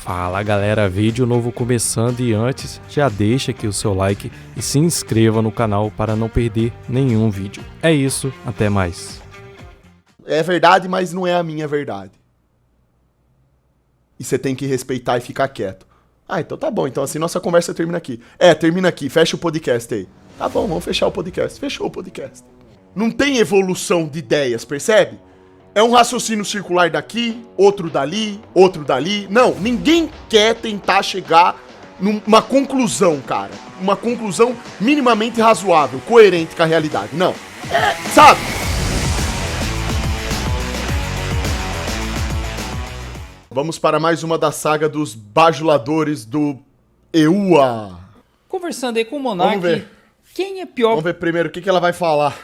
Fala galera, vídeo novo começando e antes já deixa aqui o seu like e se inscreva no canal para não perder nenhum vídeo. É isso, até mais. É verdade, mas não é a minha verdade. E você tem que respeitar e ficar quieto. Ah, então tá bom, então assim nossa conversa termina aqui. Termina aqui, fecha o podcast aí. Tá bom, vamos fechar o podcast. Fechou o podcast. Não tem evolução de ideias, percebe? É um raciocínio circular daqui, outro dali, outro dali. Não, ninguém quer tentar chegar numa conclusão, cara. Uma conclusão minimamente razoável, coerente com a realidade. Não. Sabe? Vamos para mais uma da saga dos bajuladores do EUA. Conversando aí com o Monark, Vamos ver. Quem é pior Vamos ver primeiro o que ela vai falar.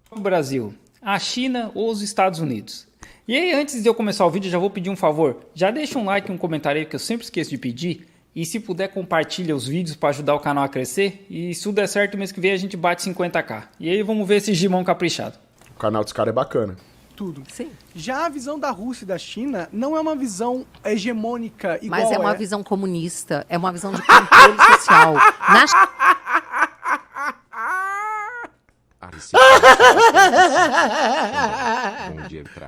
pro Brasil? A China ou os Estados Unidos? E aí, antes de eu começar o vídeo, já vou pedir um favor. Já deixa um like e um comentário aí, que eu sempre esqueço de pedir. E se puder, compartilha os vídeos para ajudar o canal a crescer. E se tudo der certo, mês que vem a gente bate 50k. E aí, vamos ver esse gimão caprichado. O canal dos caras é bacana. Tudo. Sim. Já a visão da Rússia e da China não é uma visão hegemônica igual Mas é uma visão comunista, é uma visão de controle social.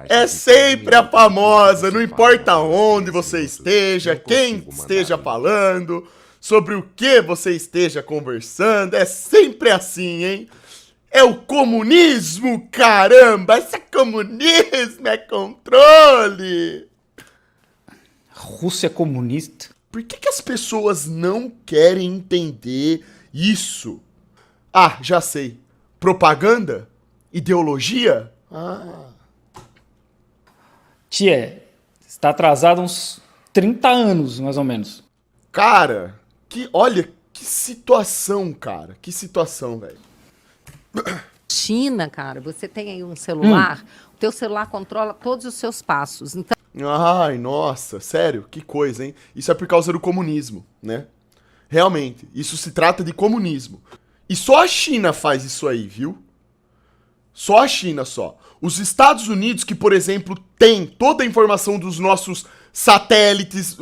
É sempre a famosa, não importa onde você esteja, quem esteja falando, sobre o que você esteja conversando, é sempre assim, hein? É o comunismo, caramba! Esse comunismo é controle! Rússia comunista? Por que as pessoas não querem entender isso? Ah, já sei. Propaganda? Ideologia? Tia, está atrasado uns 30 anos, mais ou menos. Cara, olha, que situação, cara. Que situação, velho. China, cara, você tem aí um celular, o teu celular controla todos os seus passos. Então, Ai, nossa, sério, que coisa, hein? Isso é por causa do comunismo, né? Realmente, isso se trata de comunismo. E só a China faz isso aí, viu? Só a China, só. Os Estados Unidos, que, por exemplo, tem toda a informação dos nossos satélites,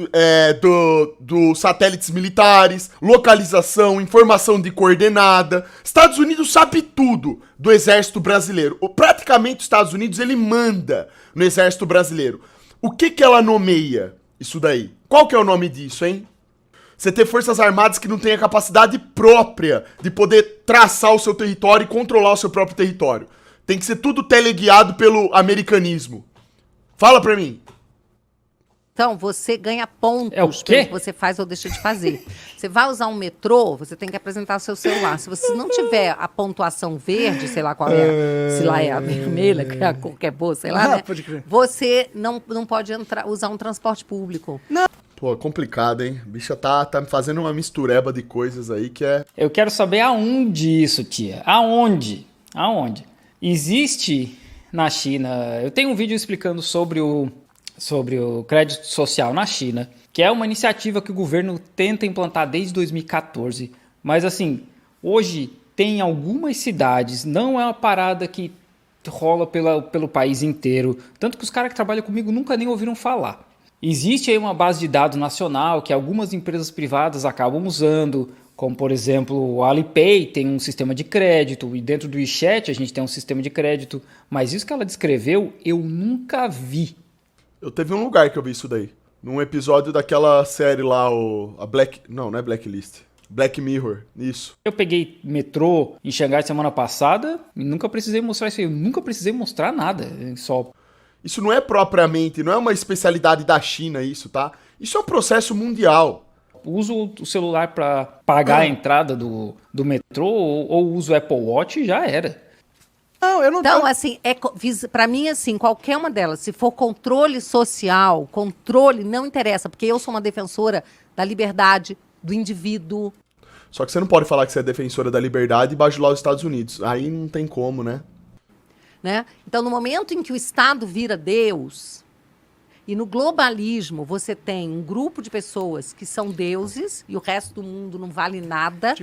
dos satélites militares, localização, informação de coordenada. Estados Unidos sabe tudo do exército brasileiro. Praticamente os Estados Unidos, ele manda no exército brasileiro. O que ela nomeia isso daí? Qual que é o nome disso, hein? Você ter forças armadas que não têm a capacidade própria de poder traçar o seu território e controlar o seu próprio território. Tem que ser tudo teleguiado pelo americanismo. Fala pra mim. então você ganha pontos É o quê? pelo que você faz ou deixa de fazer. Você vai usar um metrô, você tem que apresentar o seu celular. Se você não tiver a pontuação verde, sei lá qual é, se lá é a vermelha, que é a cor que é boa, sei lá, né? Pode crer. Você não pode usar um transporte público. Pô, complicado, hein? A bicha tá me fazendo uma mistureba de coisas aí que é... Eu quero saber aonde isso, tia. Aonde? Aonde? Existe na China... Eu tenho um vídeo explicando sobre o crédito social na China, que é uma iniciativa que o governo tenta implantar desde 2014. Mas, assim, hoje tem algumas cidades, não é uma parada que rola pelo país inteiro. Tanto que os caras que trabalham comigo nunca nem ouviram falar. Existe aí uma base de dados nacional que algumas empresas privadas acabam usando, como, por exemplo, o Alipay tem um sistema de crédito, e dentro do WeChat a gente tem um sistema de crédito. Mas isso que ela descreveu, eu nunca vi. Eu teve um lugar que eu vi isso daí. Num episódio daquela série lá, a Black... Não é Blacklist. Black Mirror, isso. Eu peguei metrô em Xangai semana passada e nunca precisei mostrar isso aí. Eu nunca precisei mostrar nada, só... Isso não é propriamente, não é uma especialidade da China isso, tá? Isso é um processo mundial. Uso o celular para pagar a entrada do metrô ou uso o Apple Watch e já era. Não, eu não Então, assim, pra mim, assim, qualquer uma delas, se for controle social, controle, não interessa, porque eu sou uma defensora da liberdade do indivíduo. Só que você não pode falar que você é defensora da liberdade e bajular os Estados Unidos. Aí não tem como, né? Né? Então, no momento em que o Estado vira Deus, e no globalismo você tem um grupo de pessoas que são deuses e o resto do mundo não vale nada.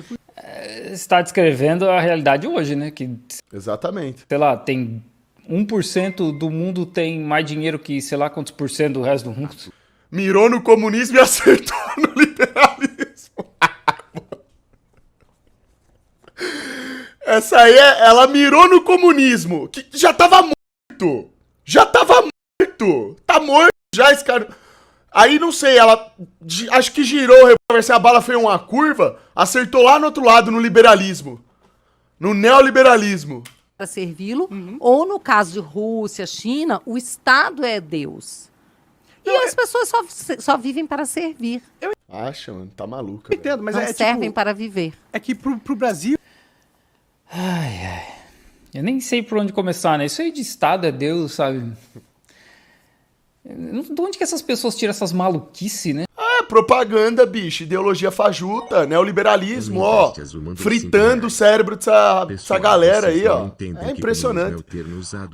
Está descrevendo a realidade hoje, né? Que, Exatamente. sei lá, tem 1% do mundo tem mais dinheiro que sei lá quantos por cento do resto do mundo. mirou no comunismo e acertou no liberalismo. Essa aí, ela mirou no comunismo, que já tava morto. Tá morto já esse cara. Aí, não sei, ela acho que girou o revólver, se a bala fez uma curva, acertou lá no outro lado, no liberalismo. No neoliberalismo. Para servi-lo, ou no caso de Rússia, China, o Estado é Deus. E as pessoas só vivem para servir, Acha, mano, tá maluca. Eu entendo, mas não é servem tipo, para viver. é que pro Brasil, Eu nem sei por onde começar, né? Isso aí de Estado é Deus, sabe? De onde que essas pessoas tiram essas maluquices, né? É, propaganda, bicho, ideologia fajuta, neoliberalismo, ó, fritando o cérebro dessa galera aí, ó. É impressionante.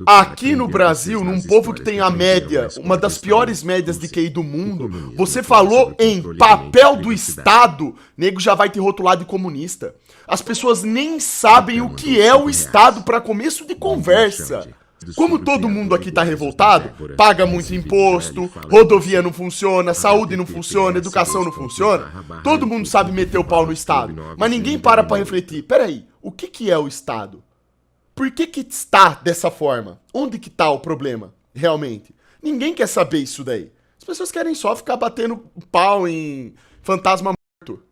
Aqui no Brasil, num povo que tem a média, uma das piores médias de QI do mundo, você falou em papel do Estado, nego já vai te rotular de comunista. As pessoas nem sabem o que é o Estado para começo de conversa. Como todo mundo aqui tá revoltado, paga muito imposto, rodovia não funciona, saúde não funciona, educação não funciona, todo mundo sabe meter o pau no Estado, mas ninguém para pra refletir. Peraí, o que é o Estado? Por que está dessa forma? Onde que tá o problema, realmente? Ninguém quer saber isso daí. As pessoas querem só ficar batendo pau em fantasma morto.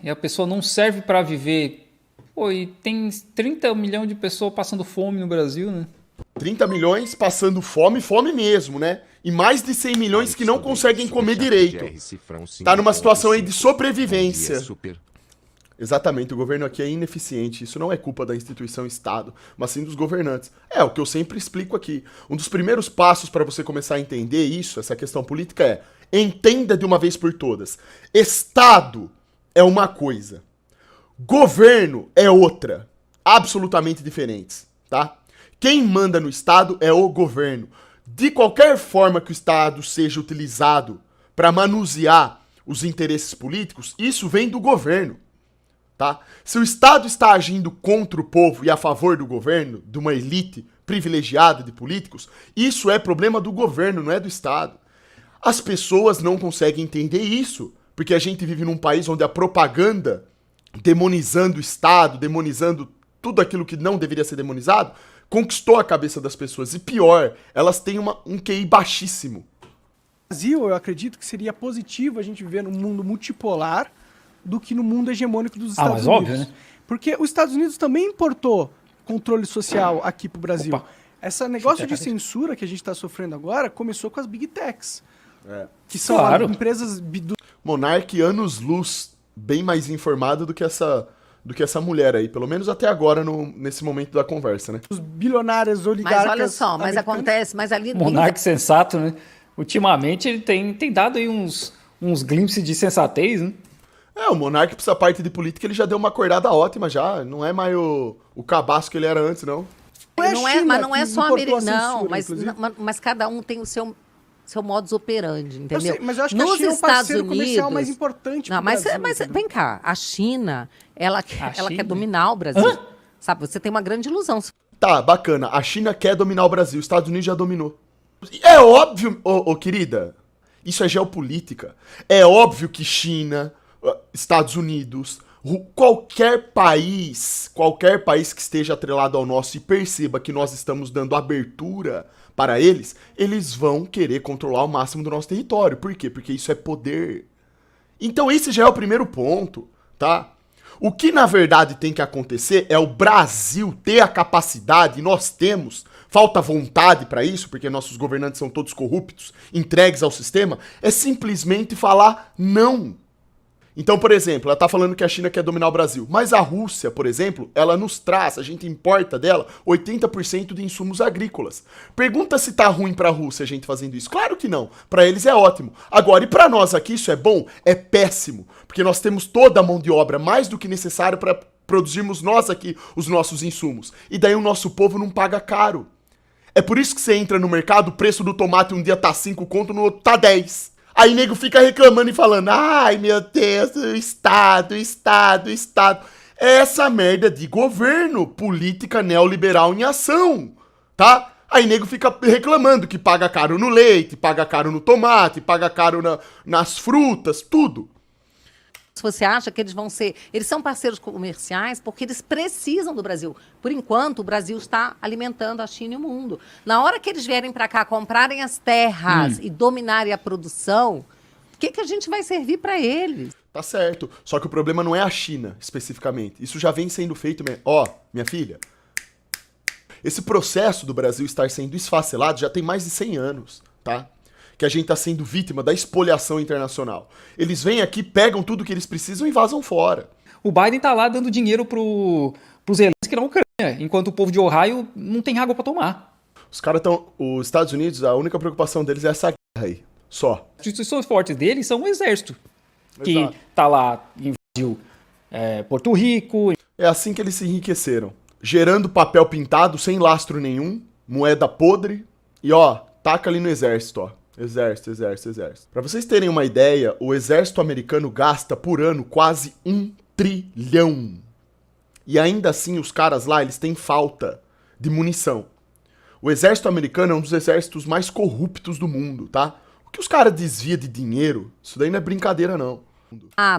E a pessoa não serve para viver. Pô, e tem 30 milhões de pessoas passando fome no Brasil, né? 30 milhões passando fome, fome mesmo, né? E mais de 100 milhões que não conseguem comer direito. Tá numa situação aí de sobrevivência. Exatamente, o governo aqui é ineficiente. Isso não é culpa da instituição Estado, mas sim dos governantes. É o que eu sempre explico aqui. Um dos primeiros passos para você começar a entender isso, essa questão política, é entenda de uma vez por todas. Estado é uma coisa. Governo é outra. Absolutamente diferentes, tá? Quem manda no Estado é o governo. De qualquer forma que o Estado seja utilizado para manusear os interesses políticos, isso vem do governo, tá? Se o Estado está agindo contra o povo e a favor do governo, de uma elite privilegiada de políticos, isso é problema do governo, não é do Estado. As pessoas não conseguem entender isso, porque a gente vive num país onde a propaganda, demonizando o Estado, demonizando tudo aquilo que não deveria ser demonizado, conquistou a cabeça das pessoas. E pior, elas têm um QI baixíssimo. no Brasil, eu acredito que seria positivo a gente viver num mundo multipolar do que no mundo hegemônico dos Estados Unidos. Óbvio, né? Porque os Estados Unidos também importou controle social aqui pro Brasil. Opa. Esse negócio de censura que a gente está sofrendo agora começou com as Big Techs. Que são Claro. empresas Monark, anos-luz, bem mais informado do que essa mulher aí. Pelo menos até agora, nesse momento da conversa, né? dos bilionários oligarcas. Mas olha só, mas americanos. acontece, mas ali... Monarque sensato, né? Ultimamente ele tem dado aí uns glimpses de sensatez, né? O Monark, pra essa parte de política, ele já deu uma acordada ótima já. Não é mais o cabaço que ele era antes, não. Não é, mas não é que só importou a americano, não, censura, mas, inclusive. mas cada um tem o seu modus operandi, entendeu? Eu sei, mas eu acho que a Nos China é o Estados parceiro comercial Unidos- mais importante Não, pro mas, Brasil, mas entendeu? vem cá, a China, ela China? quer dominar o Brasil. Sabe, você tem uma grande ilusão. Tá, bacana. A China quer dominar o Brasil. Os Estados Unidos já dominou. É óbvio, querida, isso é geopolítica. É óbvio que China, Estados Unidos, qualquer país que esteja atrelado ao nosso e perceba que nós estamos dando abertura para eles vão querer controlar o máximo do nosso território. Por quê? Porque isso é poder. Então esse já é o primeiro ponto, tá? O que na verdade tem que acontecer é o Brasil ter a capacidade, e nós temos, falta vontade para isso, porque nossos governantes são todos corruptos, entregues ao sistema, é simplesmente falar não. Então, por exemplo, ela tá falando que a China quer dominar o Brasil, mas a Rússia, por exemplo, ela nos traz, a gente importa dela 80% de insumos agrícolas. Pergunta se tá ruim pra Rússia a gente fazendo isso. Claro que não. Pra eles é ótimo. Agora, e pra nós aqui isso é bom? É péssimo, porque nós temos toda a mão de obra mais do que necessário para produzirmos nós aqui os nossos insumos. E daí o nosso povo não paga caro. É por isso que você entra no mercado, o preço do tomate um dia tá 5 conto, no outro tá 10. Aí nego fica reclamando e falando, ai meu Deus, o Estado. É essa merda de governo, política neoliberal em ação, tá? Aí nego fica reclamando que paga caro no leite, paga caro no tomate, paga caro nas frutas, tudo. Se você acha que eles vão ser... Eles são parceiros comerciais porque eles precisam do Brasil. Por enquanto, o Brasil está alimentando a China e o mundo. Na hora que eles vierem para cá, comprarem as terras e dominarem a produção, o que a gente vai servir para eles? Tá certo. Só que o problema não é a China, especificamente. Isso já vem sendo feito... minha filha... Esse processo do Brasil estar sendo esfacelado já tem mais de 100 anos, tá? Que a gente tá sendo vítima da espoliação internacional. Eles vêm aqui, pegam tudo que eles precisam e vazam fora. O Biden tá lá dando dinheiro pro Zelensky na Ucrânia, enquanto o povo de Ohio não tem água para tomar. Os caras estão... Os Estados Unidos, a única preocupação deles é essa guerra aí. Só. As instituições fortes deles são o exército, que Exato. tá lá, invadiu Porto Rico. É assim que eles se enriqueceram. Gerando papel pintado, sem lastro nenhum, moeda podre, e taca ali no exército, Exército. Pra vocês terem uma ideia, o exército americano gasta por ano quase 1 trilhão. E ainda assim os caras lá, eles têm falta de munição. O exército americano é um dos exércitos mais corruptos do mundo, tá? O que os caras desviam de dinheiro, isso daí não é brincadeira não.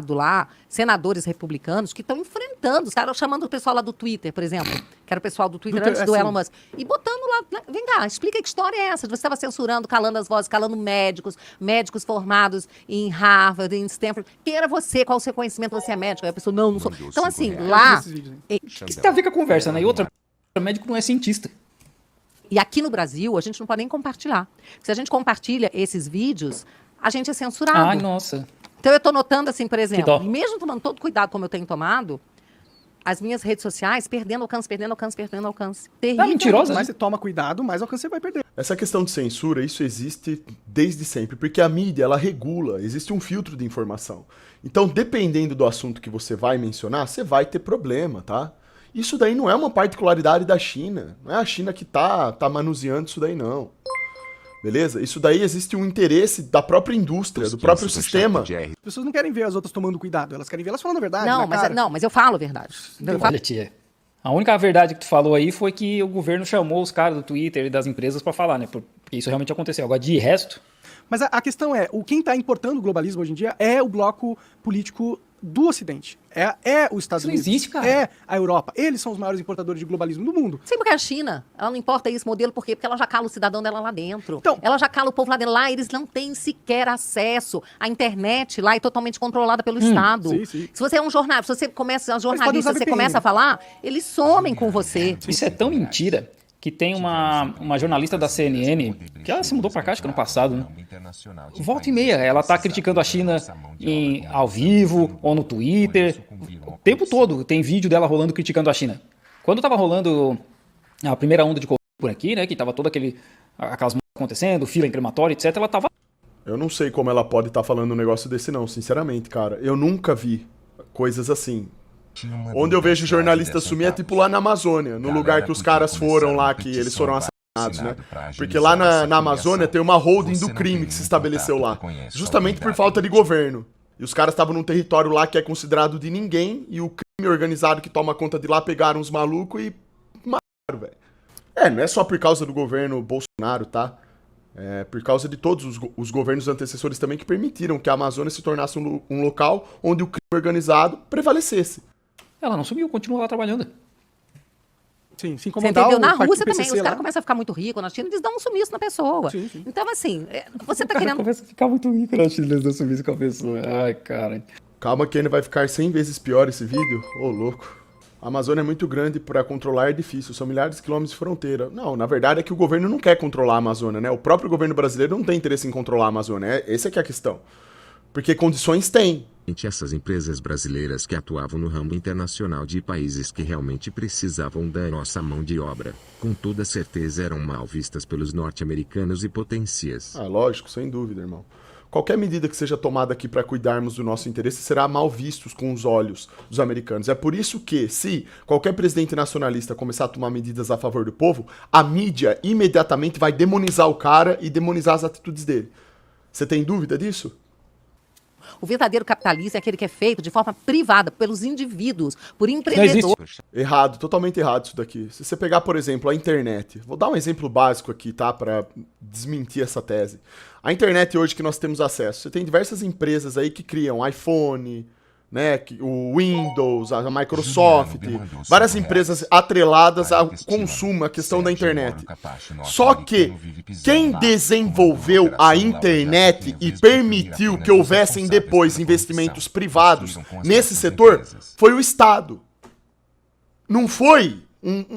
Lá, senadores republicanos que estão enfrentando, os caras chamando o pessoal lá do Twitter, por exemplo, que era o pessoal do Twitter antes do Elon Musk, e botando lá, vem cá, explica que história é essa? Você estava censurando, calando as vozes, calando médicos formados em Harvard, em Stanford. Quem era você? Qual o seu conhecimento? Você é médico? Aí a pessoa, não sou. Então, assim, lá... O que você tem a ver com a conversa, né? E outra, o médico não é cientista. E aqui no Brasil, a gente não pode nem compartilhar. Se a gente compartilha esses vídeos, a gente é censurado. Ai, nossa. Então eu tô notando assim, por exemplo, mesmo tomando todo cuidado como eu tenho tomado, as minhas redes sociais perdendo alcance. Terrível. Mentirosa. Mais você toma cuidado, mais alcance você vai perder. Essa questão de censura, isso existe desde sempre, porque a mídia, ela regula, existe um filtro de informação. Então, dependendo do assunto que você vai mencionar, você vai ter problema, tá? Isso daí não é uma particularidade da China, não é a China que tá manuseando isso daí, não. Beleza? Isso daí existe um interesse da própria indústria, do próprio sistema. As pessoas não querem ver as outras tomando cuidado, elas querem ver elas falando a verdade. Mas eu falo a verdade. Olha, tia, a única verdade que tu falou aí foi que o governo chamou os caras do Twitter e das empresas pra falar, né? Porque isso realmente aconteceu. Agora, de resto... Mas a questão é, quem tá importando o globalismo hoje em dia é o bloco político do Ocidente. É os Estados Unidos. Isso não existe, cara. É a Europa. Eles são os maiores importadores de globalismo do mundo. Sim, porque a China, ela não importa esse modelo, por quê? Porque ela já cala o cidadão dela lá dentro. Então, ela já cala o povo lá dentro. Lá eles não têm sequer acesso. A internet lá é totalmente controlada pelo Estado. Sim. Se você é um jornalista, se você começa a jornalista, você VPN. começa a falar, eles somem com você. Isso é tão mentira que tem uma jornalista da CNN, que ela se mudou pra cá, acho que ano passado, né? Volta e meia, ela tá criticando a China ao vivo ou no Twitter. O tempo todo tem vídeo dela rolando criticando a China. Quando tava rolando a primeira onda de Covid por aqui, né? Que tava toda aquelas coisas acontecendo, fila em crematório, etc. Ela tava... Eu não sei como ela pode estar falando um negócio desse não, sinceramente, cara. Eu nunca vi coisas assim. Onde eu vejo jornalistas sumir é tipo lá na Amazônia, no lugar que os caras foram lá, que eles foram assassinados, né? Porque lá na Amazônia tem uma holding do crime que se estabeleceu lá, justamente por falta de governo. E os caras estavam num território lá que é considerado de ninguém, e o crime organizado que toma conta de lá pegaram os malucos e mataram, velho. Não é só por causa do governo Bolsonaro, tá? É por causa de todos os governos antecessores também que permitiram que a Amazônia se tornasse um local onde o crime organizado prevalecesse. Ela não sumiu, continua lá trabalhando. Sim, Você entendeu? Na Rússia também, PCC os caras começam a ficar muito ricos, na China eles dão um sumiço na pessoa. Sim. Então, assim, você tá querendo... Começa a ficar muito rico na China, eles dão sumiço com a pessoa. Ai, cara. Calma que ainda vai ficar 100 vezes pior esse vídeo. Ô, louco. A Amazônia é muito grande para controlar, é difícil. São milhares de quilômetros de fronteira. Não, na verdade é que o governo não quer controlar a Amazônia, né? O próprio governo brasileiro não tem interesse em controlar a Amazônia. Essa é que é a questão. Porque condições tem. Essas empresas brasileiras que atuavam no ramo internacional de países que realmente precisavam da nossa mão de obra, com toda certeza eram mal vistas pelos norte-americanos e potências. Lógico, sem dúvida, irmão. Qualquer medida que seja tomada aqui para cuidarmos do nosso interesse será mal vistos com os olhos dos americanos. É por isso que, se qualquer presidente nacionalista começar a tomar medidas a favor do povo, a mídia imediatamente vai demonizar o cara e demonizar as atitudes dele. Você tem dúvida disso? O verdadeiro capitalismo é aquele que é feito de forma privada, pelos indivíduos, por empreendedores. Errado, totalmente errado isso daqui. Se você pegar, por exemplo, a internet, vou dar um exemplo básico aqui, tá, para desmentir essa tese. A internet hoje que nós temos acesso, você tem diversas empresas aí que criam iPhone, né, o Windows, a Microsoft, várias empresas atreladas ao consumo, à questão da internet. Só que quem desenvolveu a internet e permitiu que houvessem depois investimentos privados nesse setor foi o Estado. Não foi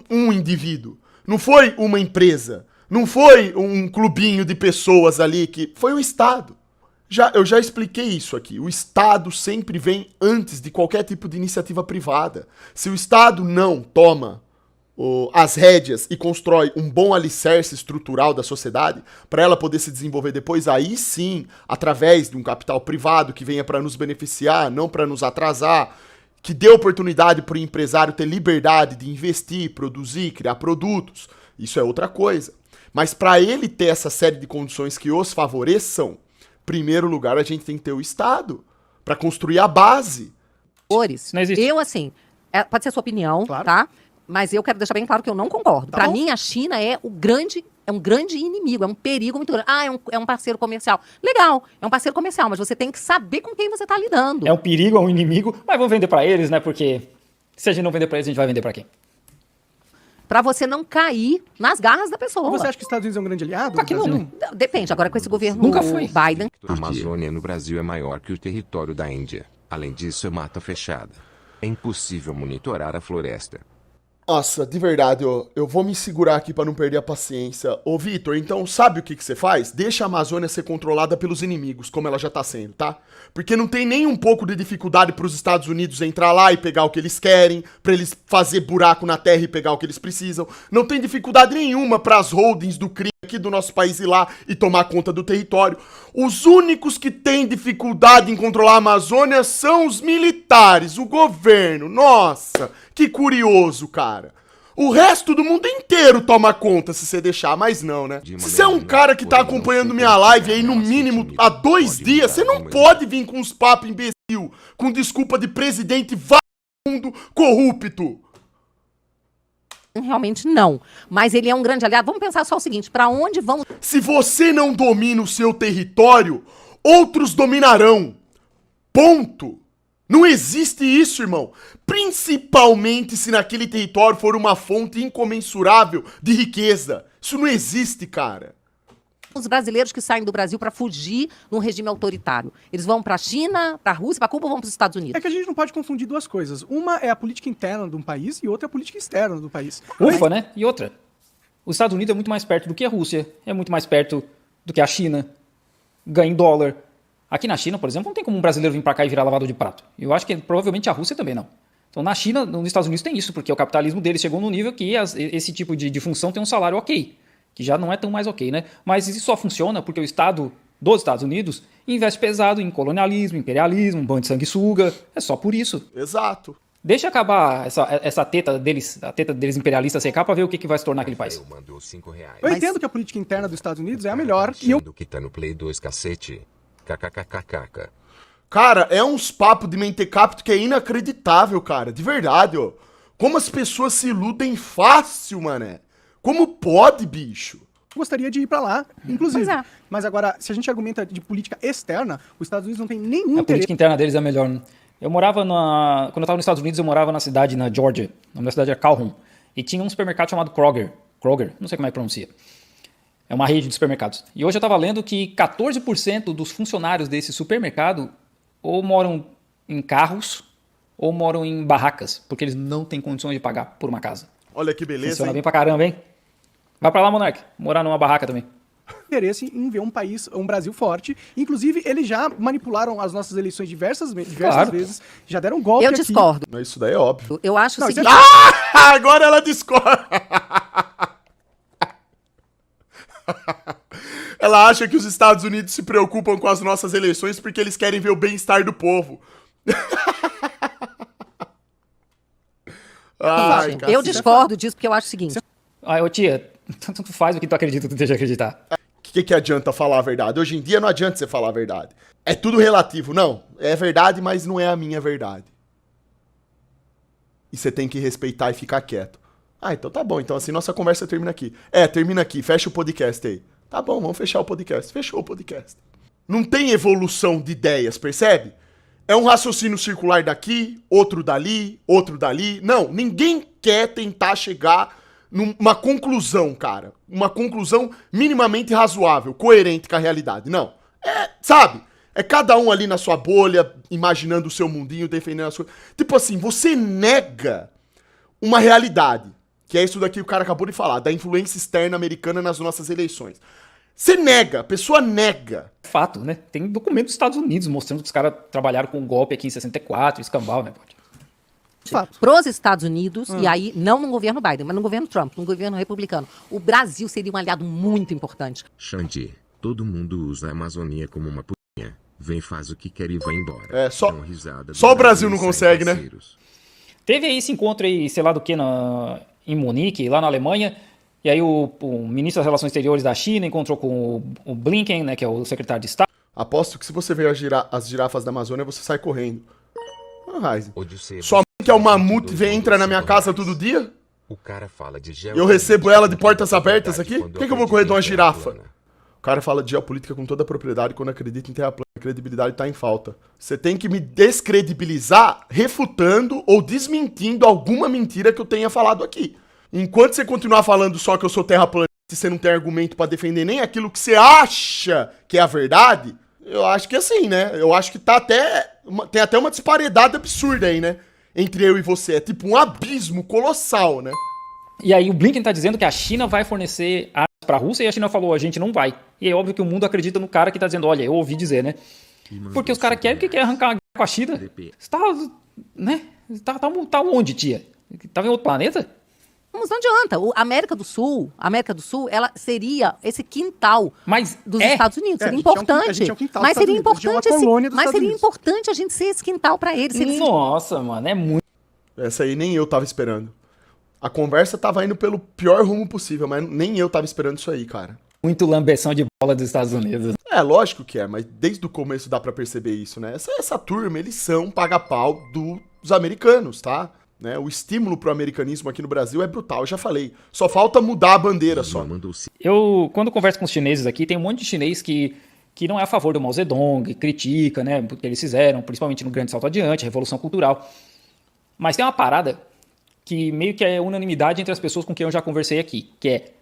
um indivíduo, não foi uma empresa, não foi um clubinho de pessoas ali que... Foi o Estado. Eu já expliquei isso aqui. O Estado sempre vem antes de qualquer tipo de iniciativa privada. Se o Estado não toma as rédeas e constrói um bom alicerce estrutural da sociedade para ela poder se desenvolver depois, aí sim, através de um capital privado que venha para nos beneficiar, não para nos atrasar, que dê oportunidade para o empresário ter liberdade de investir, produzir, criar produtos, isso é outra coisa. Mas para ele ter essa série de condições que os favoreçam, primeiro lugar, a gente tem que ter o Estado para construir a base. Não existe. Eu, assim, pode ser a sua opinião, Claro. tá? Mas eu quero deixar bem claro que eu não concordo. Tá Pra bom. mim, a China é um grande inimigo, é um perigo muito grande. Ah, é um parceiro comercial. Legal, é um parceiro comercial, mas você tem que saber com quem você tá lidando. É um perigo, é um inimigo, mas vamos vender pra eles, né? Porque se a gente não vender pra eles, a gente vai vender pra quem? Pra você não cair nas garras da pessoa. Você acha que os Estados Unidos é um grande aliado? Claro que do não, Brasil? né? Depende, agora com esse governo Nunca foi. Biden. A Amazônia no Brasil é maior que o território da Índia. Além disso, é mata fechada. É impossível monitorar a floresta. Nossa, de verdade, eu vou me segurar aqui pra não perder a paciência. Ô, Vitor, então sabe o que você faz? Deixa a Amazônia ser controlada pelos inimigos, como ela já tá sendo, tá? Porque não tem nem um pouco de dificuldade pros Estados Unidos entrar lá e pegar o que eles querem, pra eles fazer buraco na terra e pegar o que eles precisam. Não tem dificuldade nenhuma pras holdings do crime aqui do nosso país ir lá e tomar conta do território. Os únicos que têm dificuldade em controlar a Amazônia são os militares, o governo. Nossa, que curioso, cara. O resto do mundo inteiro toma conta se você deixar, mas não, né? Se você é um cara que tá acompanhando minha live aí no mínimo há 2 dias, você não pode vir com uns papos imbecil, com desculpa de presidente vagabundo corrupto. Realmente não. Mas ele é um grande aliado. Vamos pensar só o seguinte, pra onde vão... Se você não domina o seu território, outros dominarão. Ponto. Não existe isso, irmão. Principalmente se naquele território for uma fonte incomensurável de riqueza. Isso não existe, cara. Os brasileiros que saem do Brasil para fugir num regime autoritário. Eles vão para a China, para a Rússia, para Cuba ou vão para os Estados Unidos? É que a gente não pode confundir duas coisas. Uma é a política interna de um país e outra é a política externa do país. Ufa, né? E outra, os Estados Unidos é muito mais perto do que a Rússia, é muito mais perto do que a China, ganha em dólar. Aqui na China, por exemplo, não tem como um brasileiro vir para cá e virar lavador de prato. Eu acho que provavelmente a Rússia também não. Então na China, nos Estados Unidos tem isso, porque o capitalismo deles chegou no nível que esse tipo de função tem um salário ok, que já não é tão mais ok, né? Mas isso só funciona porque o Estado dos Estados Unidos investe pesado em colonialismo, imperialismo, bando de sanguessuga, é só por isso. Exato. Deixa acabar essa teta deles, a teta deles imperialistas secar pra ver o que vai se tornar aquele país. Mandou R$5. Eu entendo que a política interna dos Estados Unidos é a melhor e eu Achando que tá no Play 2, cacete. KKKKK. Cara, é uns papos de mentecapto que é inacreditável, cara. De verdade, ó. Como as pessoas se iludem fácil, mané. Como pode, bicho? gostaria de ir pra lá, inclusive. Pois é. Mas agora, se a gente argumenta de política externa, os Estados Unidos não tem nenhum A interesse. política interna deles é melhor, né? Eu morava Quando eu estava nos Estados Unidos, eu morava na cidade, na Georgia. O nome da cidade é Calhoun. E tinha um supermercado chamado Kroger. Kroger, não sei como é que pronuncia. É uma rede de supermercados. E hoje eu estava lendo que 14% dos funcionários desse supermercado ou moram em carros ou moram em barracas, porque eles não têm condições de pagar por uma casa. Olha que beleza, Funciona hein? bem pra caramba, hein? Vai pra lá, Monark. Morar numa barraca também. Interesse em ver um país, um Brasil forte. Inclusive, eles já manipularam as nossas eleições diversas Claro. vezes. Já deram golpe Eu aqui. discordo. Mas isso daí é óbvio. Eu acho o Não, seguinte. Ah, agora ela discorda. Ela acha que os Estados Unidos se preocupam com as nossas eleições porque eles querem ver o bem-estar do povo. Ai, Eu discordo disso porque eu acho o seguinte. Ô tia, tanto faz o que tu acredita, tu deixa de acreditar. que adianta falar a verdade? Hoje em dia não adianta você falar a verdade. É tudo relativo. Não, é verdade, mas não é a minha verdade. E você tem que respeitar e ficar quieto. Ah, então tá bom. Então assim, nossa conversa termina aqui. Termina aqui. Fecha o podcast aí. Tá bom, vamos fechar o podcast. Fechou o podcast. Não tem evolução de ideias, percebe? É um raciocínio circular daqui, outro dali, outro dali. Não, ninguém quer tentar chegar numa conclusão, cara. Uma conclusão minimamente razoável, coerente com a realidade. Não. Sabe? É cada um ali na sua bolha, imaginando o seu mundinho, defendendo a sua... Tipo assim, você nega uma realidade, que é isso daqui que o cara acabou de falar, da influência externa americana nas nossas eleições. Você nega, a pessoa nega. Fato, né? Tem documento dos Estados Unidos mostrando que os caras trabalharam com um golpe aqui em 64, escambau, né? Fato. Pros Estados Unidos, e aí não no governo Biden, mas no governo Trump, no governo republicano, o Brasil seria um aliado muito importante. Xande, todo mundo usa a Amazônia como uma putinha. Vem, faz o que quer e vai embora. Só Dão risada do o Brasil não e saem consegue, né? parceiros. Teve aí esse encontro aí, sei lá do que, em Munique, lá na Alemanha, e aí o ministro das Relações Exteriores da China encontrou com o Blinken, né, que é o secretário de Estado. Aposto que se você ver as girafas da Amazônia, você sai correndo. Ryzen. Odisseia, Sua mãe que é o mamute dois entra na minha casa reais. todo dia? O cara fala de Eu recebo ela de portas geopolítica abertas aqui? quando Por que eu vou correr de uma acredito em terra girafa? plana. O cara fala de geopolítica com toda a propriedade quando acredita em terra plana. A credibilidade tá em falta. Você tem que me descredibilizar refutando ou desmentindo alguma mentira que eu tenha falado aqui. Enquanto você continuar falando só que eu sou terraplanista e você não tem argumento pra defender nem aquilo que você acha que é a verdade, eu acho que assim, né? Eu acho que tem até uma disparidade absurda aí, né? Entre eu e você. É tipo um abismo colossal, né? E aí o Blinken tá dizendo que a China vai fornecer armas pra Rússia e a China falou, a gente não vai. E é óbvio que o mundo acredita no cara que tá dizendo, olha, eu ouvi dizer, né? Porque os caras querem arrancar a guerra com a China. Você tá, né? Tá onde, tia? Tava em outro planeta? Mas não adianta. A América do Sul, ela seria esse quintal Mas dos Estados Unidos. Seria importante. A gente é um quintal Mas dos seria Estados Unidos, a gente é uma importante, colônia dos mas Estados seria Unidos. importante a gente ser esse quintal pra eles. Se eles- Nossa, mano, é muito. Essa aí nem eu tava esperando. A conversa tava indo pelo pior rumo possível, mas nem eu tava esperando isso aí, cara. Muito lambeção de bola dos Estados Unidos. É, lógico que é, mas desde o começo dá pra perceber isso, né? Essa turma, eles são paga-pau dos americanos, tá? Né? O estímulo pro americanismo aqui no Brasil é brutal, eu já falei. Só falta mudar a bandeira só. Eu, quando converso com os chineses aqui, tem um monte de chinês que não é a favor do Mao Zedong, critica, né, o que eles fizeram, principalmente no Grande Salto Adiante, a Revolução Cultural. Mas tem uma parada que meio que é unanimidade entre as pessoas com quem eu já conversei aqui, que é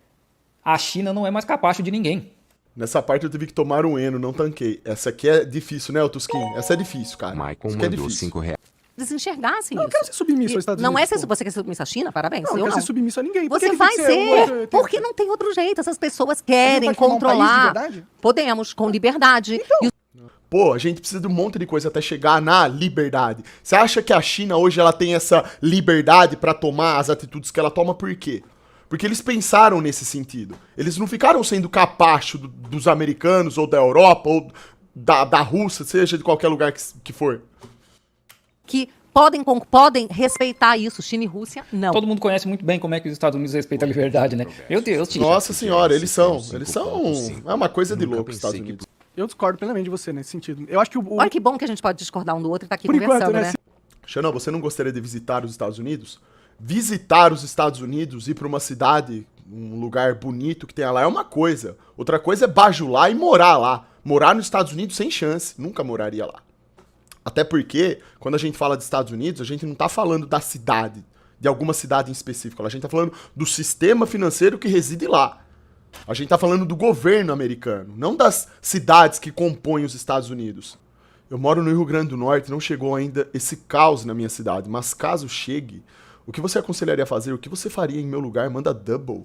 a China não é mais capacho de ninguém. Nessa parte eu tive que tomar um eno, não tanquei. Essa aqui é difícil, né, Tusquim? Essa é difícil, cara. Maicon Isso aqui é mandou difícil. R$5. Eles enxergassem Eu não isso. quero ser submisso aos Estados Não Unidos. é se você quer ser submisso à China? Parabéns. Não, eu eu quero não. ser submisso a ninguém. Por que Você ele tem vai que ser, porque não tem outro jeito. Essas pessoas querem vai formar um país de controlar. verdade? Podemos, com liberdade. E Pô, a gente precisa de um monte de coisa até chegar na liberdade. Você acha que a China hoje ela tem essa liberdade pra tomar as atitudes que ela toma por quê? Porque eles pensaram nesse sentido. Eles não ficaram sendo capacho dos americanos ou da Europa ou da Rússia, seja de qualquer lugar que for. que podem respeitar isso. China e Rússia, não. Todo mundo conhece muito bem como é que os Estados Unidos respeitam a liberdade, né? Meu Deus, tio. Nossa senhora, eles são. É uma coisa de Nunca louco os Estados pensei que Unidos. Eu discordo plenamente de você nesse sentido. Eu acho que Olha que bom que a gente pode discordar um do outro e tá aqui Por enquanto, conversando, né? né? Xanão, você não gostaria de visitar os Estados Unidos? Visitar os Estados Unidos, ir pra uma cidade, um lugar bonito que tenha lá é uma coisa. Outra coisa é bajular e morar lá. Morar nos Estados Unidos sem chance. Nunca moraria lá. Até porque, quando a gente fala de Estados Unidos, a gente não tá falando da cidade, de alguma cidade em específico. A gente tá falando do sistema financeiro que reside lá. A gente tá falando do governo americano, não das cidades que compõem os Estados Unidos. Eu moro no Rio Grande do Norte, não chegou ainda esse caos na minha cidade, mas caso chegue, o que você aconselharia a fazer? O que você faria em meu lugar? Manda double.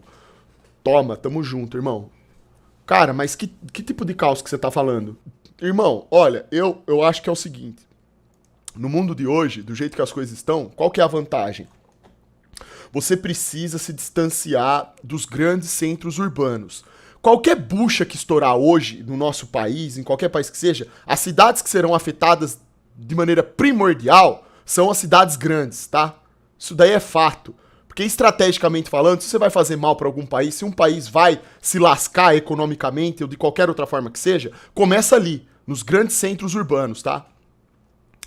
Toma, tamo junto, irmão. Cara, mas que tipo de caos que você tá falando? Irmão, olha, eu acho que é o seguinte. No mundo de hoje, do jeito que as coisas estão, qual que é a vantagem? Você precisa se distanciar dos grandes centros urbanos. Qualquer bucha que estourar hoje no nosso país, em qualquer país que seja, as cidades que serão afetadas de maneira primordial são as cidades grandes, tá? Isso daí é fato. Porque estrategicamente falando, se você vai fazer mal para algum país, se um país vai se lascar economicamente ou de qualquer outra forma que seja, começa ali, nos grandes centros urbanos, tá?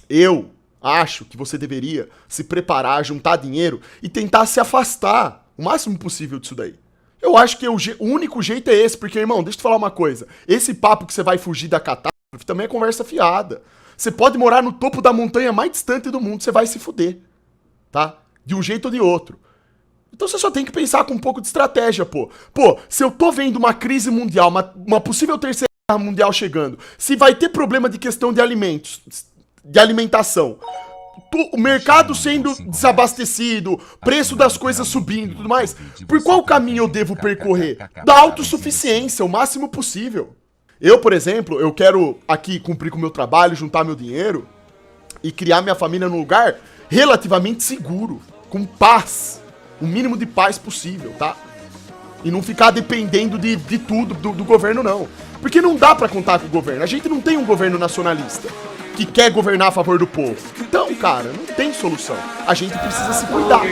Eu acho que você deveria se preparar, juntar dinheiro e tentar se afastar o máximo possível disso daí. Eu acho que o único jeito é esse, porque, irmão, deixa eu te falar uma coisa. Esse papo que você vai fugir da catástrofe também é conversa fiada. Você pode morar no topo da montanha mais distante do mundo, você vai se fuder, tá? De um jeito ou de outro. Então você só tem que pensar com um pouco de estratégia, pô. Pô, se eu tô vendo uma crise mundial, uma possível terceira guerra mundial chegando, se vai ter problema de questão de alimentos, de alimentação, o mercado sendo desabastecido, preço das coisas subindo e tudo mais, por qual caminho eu devo percorrer? Da autossuficiência, o máximo possível. Eu, por exemplo, eu quero aqui cumprir com o meu trabalho, juntar meu dinheiro e criar minha família num lugar relativamente seguro, com paz, o mínimo de paz possível, tá? E não ficar dependendo de tudo do governo, não. Porque não dá pra contar com o governo. A gente não tem um governo nacionalista que quer governar a favor do povo. Então, cara, não tem solução. A gente precisa se cuidar.